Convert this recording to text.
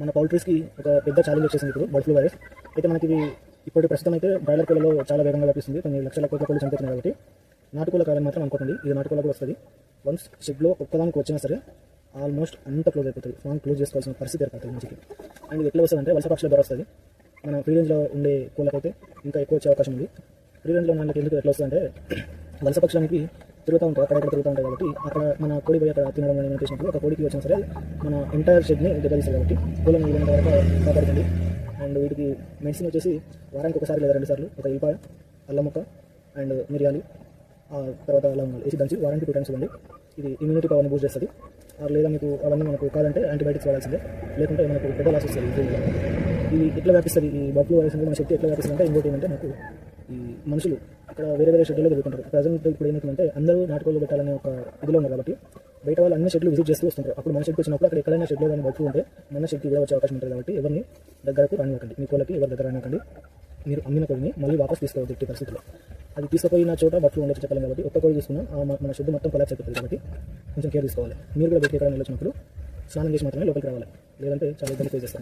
మన పౌల్ట్రీస్కి ఒక పెద్ద ఛాలెంజ్ వచ్చేసింది ఇప్పుడు బర్డ్ ఫ్లూ వైరస్. అయితే మనకి ఇది ఇప్పుడు ప్రస్తుతం అయితే బ్రాయిలర్ కోళ్ళలో చాలా వేగంగా వ్యాపిస్తుంది. కొన్ని లక్షల కోట్ల కోళ్ళు చనిపోతున్నాయి కాబట్టి నాటుకోళ్ళ కాలం మాత్రం అనుకోకండి, ఇది నాటుకోళ్ళ కూడా వస్తుంది. వన్స్ షెడ్లో ఒక్కదానికి వచ్చినా సరే ఆల్మోస్ట్ అంత క్లోజ్ అయిపోతుంది, ఫామ్ క్లోజ్ చేసుకోవాల్సిన పరిస్థితి ఏర్పడుతుంది మంచికి. అండ్ ఇది ఎట్లా వస్తుందంటే వలస పక్షుల ద్వారా వస్తుంది. మన ఫ్రీ రేంజ్లో ఉండే కోళ్ళకైతే ఇంకా ఎక్కువ వచ్చే అవకాశం ఉంది. ఫ్రీ రేంజ్లో ఉన్న ఎందుకు ఎట్లా వస్తుందంటే వలస పక్షులకి తిరుగుతూ ఉంటాయి, అక్కడెక్కడ తిరుగుతూ ఉంటాయి కాబట్టి అక్కడ మన కోడి పోయి అక్కడ తినడం కానీ చేసినప్పుడు ఒక కోడికి వచ్చినా సరే మన ఎంటైర్ షెడ్ని దెబ్బతీస్తారు కాబట్టి కోళ్ళని వీలైనంత వరకు కాపాడుతుంది. అండ్ వీటికి మెడిసిన్ వచ్చేసి వారానికి ఒకసారి లేదా 2 సార్లు ఒక ఎల్లిపాయ, అల్లం ముక్క అండ్ మిరియాలు తర్వాత అలా ఉండాలి వేసి దంచి వారానికి 2 టైమ్స్ ఇవ్వండి. ఇది ఇమ్యూనిటీ పవర్ని బూస్ట్ చేస్తుంది. లేదా మీకు అవన్నీ మనకు కాదంటే యాంటీబయాటిక్స్ వాడాల్సిందే, లేకుంటే మనకు పెద్ద లాస్ వస్తుంది. ఇది ఎట్లా వ్యాపిస్తుంది, ఈ బర్డ్ ఫ్లూ వైరస్ అనేది మన శక్తి ఎట్లా వ్యాపిస్తుంది అంటే ఇంకోటి ఏంటంటే మనకు ఈ మనుషులు అక్కడ వేరే షెడ్యూల్లో తిరుగుతుంటారు. ప్రజెంట్ ఇప్పుడు ఏమవుతుందంటే అందరూ నాటుకోళ్ళు పెట్టాలనే ఒక ఇదిలో ఉన్నారు కాబట్టి బయట వాళ్ళు అన్ని షెడ్లు విజిట్ చేస్తూ వస్తుంటారు. అప్పుడు మన షెడ్కి వచ్చినప్పుడు అక్కడ ఎక్కడైనా షెడ్లో కానీ బర్డ్ ఫ్లూ ఉంటే మన షెడ్కి కూడా వచ్చే అవకాశం ఉంటుంది. కాబట్టి ఎవరిని దగ్గరకు రానివ్వకండి, మీ కోళ్ళకి ఎవరి దగ్గర రానివ్వకండి. మీరు అమ్మిన కోడిని మళ్ళీ వాపస్ తీసుకోవద్దు ఎట్టి పరిస్థితుల్లో. అది తీసుకుపోయిన చోట బర్డ్ ఫ్లూ ఉండొచ్చు చెప్పలేం కాబట్టి ఒక్క కోడి తీసుకున్నా మన షెడ్ మొత్తం కొలాప్స్ అయిపోతుంది. కాబట్టి కొంచెం కేర్ తీసుకోవాలి. మీరు కూడా బయటకి ఎక్కడైనా వెళ్ళొచ్చినప్పుడు స్నానం చేసి మాత్రమే లోపలికి రావాలి, లేదంటే చాలా ఇబ్బంది ఫేస్ చేస్తారు.